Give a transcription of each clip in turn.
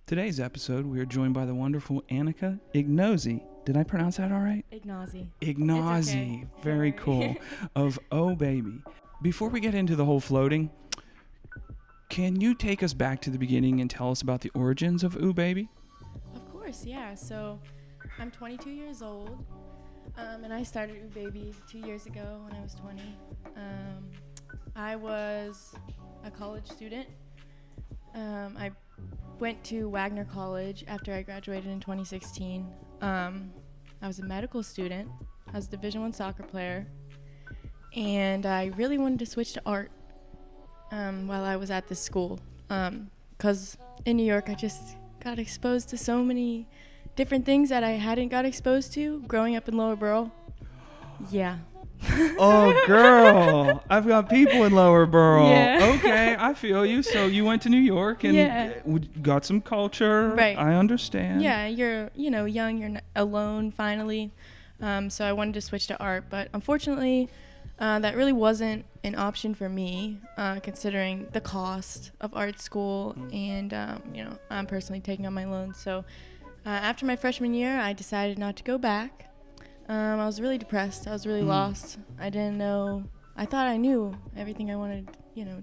Today's episode, we are joined by the wonderful Anika Ignozzi. Did I pronounce that all right? Ignozzi. Ignozzi. Okay. Very cool. Of O.o.h.b.a.b.y. Before we get into the whole floating, can you take us back to the beginning and tell us about the origins of Oo.b.a.b.y? Of course, yeah. So I'm 22 years old, and I started Oo.b.a.b.y 2 years ago when I was 20. I was a college student. I went to Wagner College after I graduated in 2016. I was a medical student. I was a Division I soccer player. And I really wanted to switch to art while I was at this school. Because in New York, I just got exposed to so many different things that I hadn't got exposed to growing up in Lower Borough. Yeah. Oh, girl. I've got people in Lower Borough. Yeah. Okay, I feel you. So you went to New York and got some culture. Right. I understand. Yeah, you're, young, you're alone finally. So I wanted to switch to art. But unfortunately, that really wasn't an option for me, considering the cost of art school and, I'm personally taking on my loans. So after my freshman year, I decided not to go back. I was really depressed. I was really lost. I didn't know. I thought I knew everything I wanted,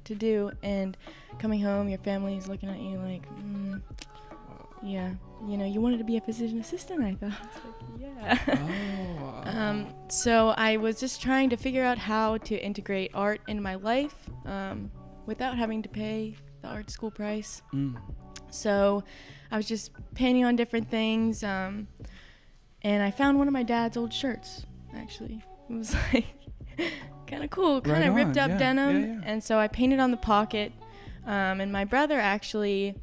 to do. And coming home, your family is looking at you like, yeah, you wanted to be a physician assistant, I thought. I was like, yeah. So I was just trying to figure out how to integrate art in my life without having to pay the art school price. So I was just painting on different things. And I found one of my dad's old shirts, actually. It was like kind of cool, kind of ripped up denim. Yeah. And so I painted on the pocket. And my brother actually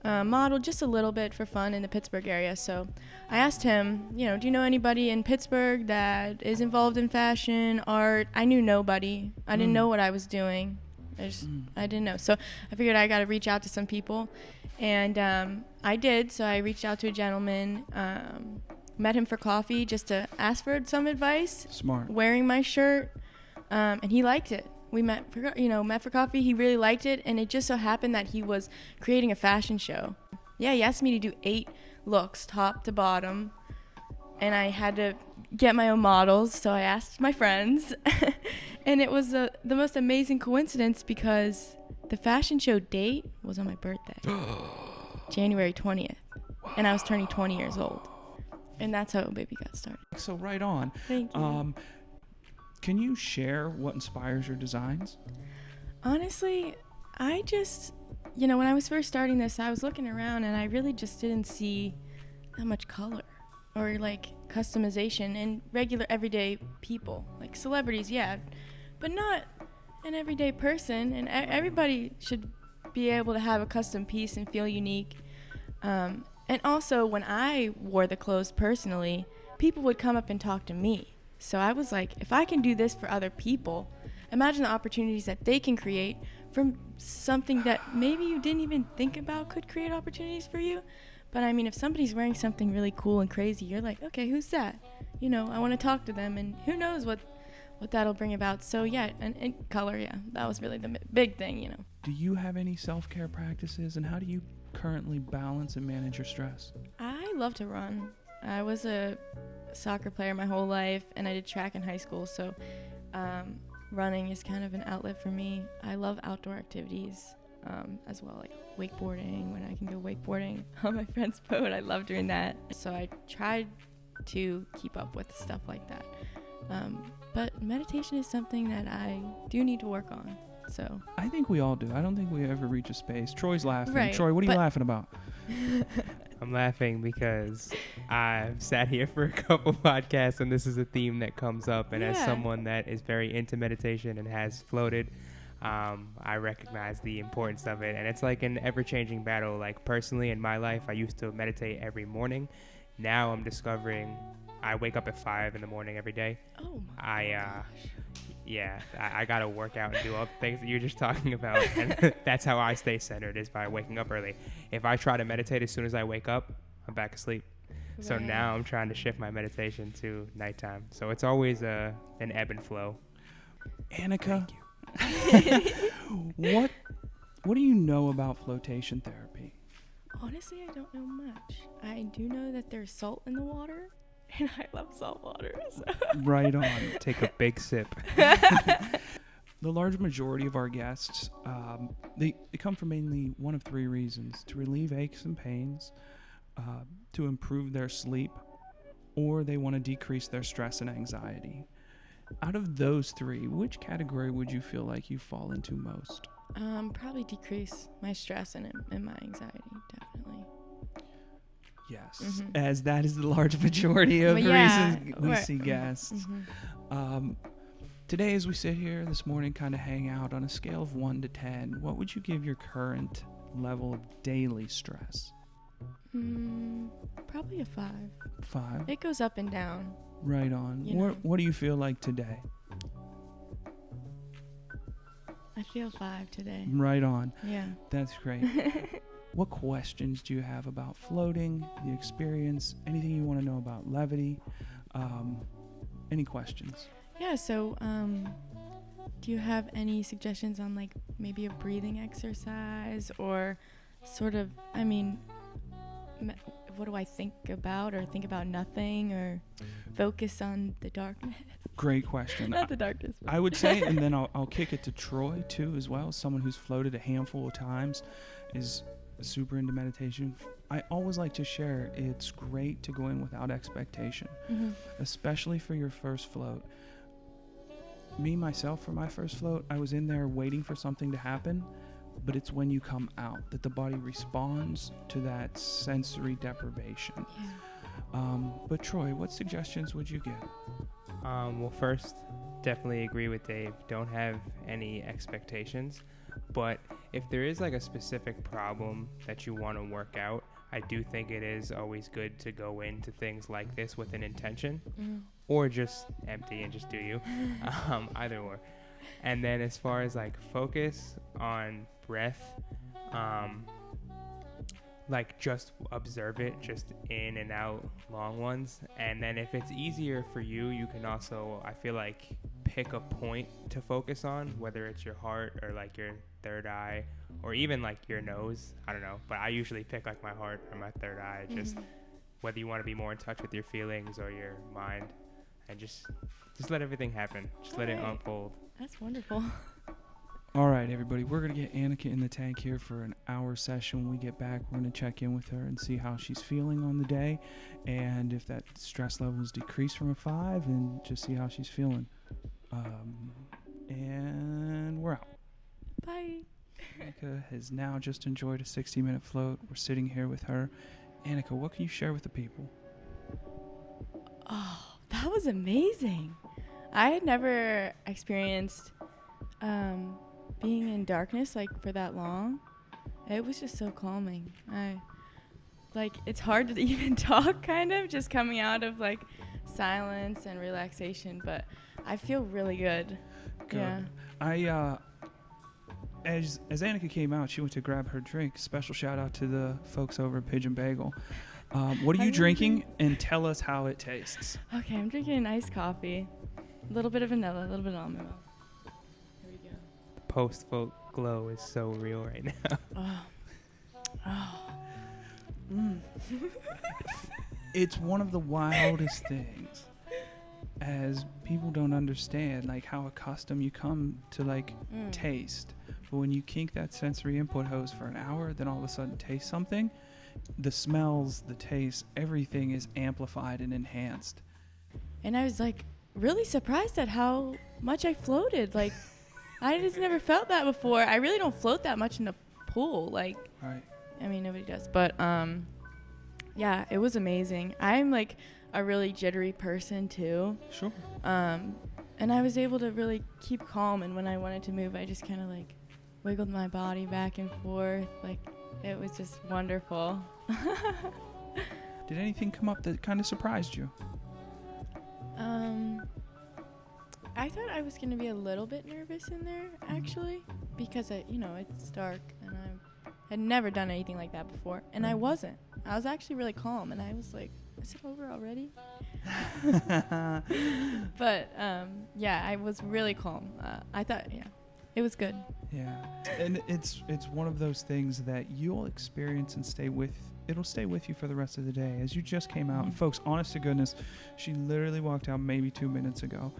modeled just a little bit for fun in the Pittsburgh area. So I asked him, do you know anybody in Pittsburgh that is involved in fashion, art? I knew nobody. I didn't know what I was doing. I didn't know. So I figured I got to reach out to some people. And I did. So I reached out to a gentleman, met him for coffee just to ask for some advice. Smart. Wearing my shirt, and he liked it. We met for coffee. He really liked it, and it just so happened that he was creating a fashion show. Yeah, he asked me to do 8 looks, top to bottom, and I had to get my own models, so I asked my friends, and it was the most amazing coincidence because the fashion show date was on my birthday, January 20th, and I was turning 20 years old. And that's how O.o.h.b.a.b.y got started. So right on. Thank you. Can you share what inspires your designs? Honestly, I just, when I was first starting this, I was looking around and I really just didn't see that much color or like customization in regular everyday people. Like celebrities, yeah, but not an everyday person. And everybody should be able to have a custom piece and feel unique. And also, when I wore the clothes personally, people would come up and talk to me. So I was like, if I can do this for other people, imagine the opportunities that they can create from something that maybe you didn't even think about could create opportunities for you. But I mean, if somebody's wearing something really cool and crazy, you're like, okay, who's that? I want to talk to them, and who knows what that'll bring about. So yeah, and color, yeah, that was really the big thing, Do you have any self-care practices, and how do you currently balance and manage your stress? I love to run. I was a soccer player my whole life, and I did track in high school, so running is kind of an outlet for me. I love outdoor activities as well, like wakeboarding, when I can go wakeboarding on my friend's boat. I love doing that. So I tried to keep up with stuff like that. But meditation is something that I do need to work on. So I think we all do. I don't think we ever reach a space. Troy's laughing. Right, Troy, what are you laughing about? I'm laughing because I've sat here for a couple podcasts and this is a theme that comes up. And as someone that is very into meditation and has floated, I recognize the importance of it. And it's like an ever-changing battle. Like personally in my life, I used to meditate every morning. Now I'm discovering I wake up at 5 in the morning every day. Oh my gosh. Yeah, I got to work out and do all the things that you're just talking about. And that's how I stay centered, is by waking up early. If I try to meditate as soon as I wake up, I'm back asleep. Right. So now I'm trying to shift my meditation to nighttime. So it's always an ebb and flow. Anika, what do you know about flotation therapy? Honestly, I don't know much. I do know that there's salt in the water, and I love salt water. So. Right on. Take a big sip. The large majority of our guests, they come for mainly one of three reasons: to relieve aches and pains, to improve their sleep, or they want to decrease their stress and anxiety. Out of those three, which category would you feel like you fall into most? Probably decrease my stress and my anxiety, definitely. Yes, as that is the large majority of reasons we see guests. Today, as we sit here this morning, kind of hang out on a scale of 1 to 10, what would you give your current level of daily stress? Probably a 5. 5? It goes up and down. Right on. You know. What do you feel like today? I feel 5 today. Right on. Yeah. That's great. What questions do you have about floating, the experience, anything you want to know about Levity? Any questions? Yeah, so do you have any suggestions on like maybe a breathing exercise or sort of, I mean, what do I think about, or think about nothing, or focus on the darkness? Great question. Not the darkness. I would say, and then I'll kick it to Troy too as well, someone who's floated a handful of times, is super into meditation. I always like to share it's great to go in without expectation, especially for your first float. Me, myself, for my first float, I was in there waiting for something to happen, but it's when you come out that the body responds to that sensory deprivation. Yeah. But Troy, what suggestions would you give? Well, first, definitely agree with Dave. Don't have any expectations. But if there is like a specific problem that you want to work out, I do think it is always good to go into things like this with an intention, or just empty and just do you. Either or. And then as far as like focus on breath, like just observe it, just in and out long ones. And then if it's easier for you, you can also, I feel like, pick a point to focus on, whether it's your heart or like your third eye or even like your nose. I don't know, but I usually pick like my heart or my third eye, just whether you want to be more in touch with your feelings or your mind, and just let everything happen. Just let it unfold. That's wonderful. All right, everybody, we're going to get Anika in the tank here for an hour session. When we get back, we're going to check in with her and see how she's feeling on the day, and if that stress level is decreased from a 5, and just see how she's feeling. And we're out. Bye. Anika has now just enjoyed a 60-minute float. We're sitting here with her. Anika, what can you share with the people? Oh, that was amazing. I had never experienced being in darkness like for that long. It was just so calming. It's hard to even talk, kind of, just coming out of like silence and relaxation, but I feel really good. Good. Yeah. As Anika came out, she went to grab her drink. Special shout out to the folks over at Pigeon Bagel. What are you drinking? And tell us how it tastes. Okay, I'm drinking an iced coffee. A little bit of vanilla, a little bit of almond milk. Here we go. The post-float glow is so real right now. It's one of the wildest things, as people don't understand like how accustomed you come to like taste. But when you kink that sensory input hose for an hour, then all of a sudden taste something, the smells, the taste, everything is amplified and enhanced. And I was like really surprised at how much I floated. Like, I just never felt that before. I really don't float that much in the pool. Like, Right. I mean, nobody does. But yeah, it was amazing. I'm like a really jittery person too. Sure. And I was able to really keep calm. And when I wanted to move, I just kind of like wiggled my body back and forth. Like, it was just wonderful. Did anything come up that kind of surprised you? I thought I was going to be a little bit nervous in there, actually, because, it's dark, and I had never done anything like that before, and I wasn't. I was actually really calm, and I was like, is it over already? But, yeah, I was really calm. I thought, it was good. Yeah, and it's one of those things that you'll experience and it'll stay with you for the rest of the day. As you just came out, and folks, honest to goodness, she literally walked out maybe 2 minutes ago.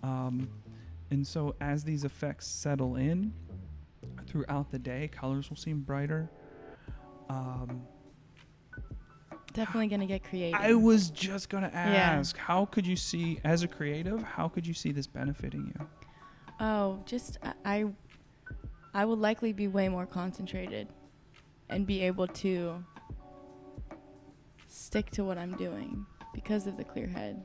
And so as these effects settle in throughout the day, colors will seem brighter. Definitely gonna get creative. I was just gonna ask, how could you see, as a creative, how could you see this benefiting you? Oh, just I would likely be way more concentrated and be able to stick to what I'm doing because of the clear head.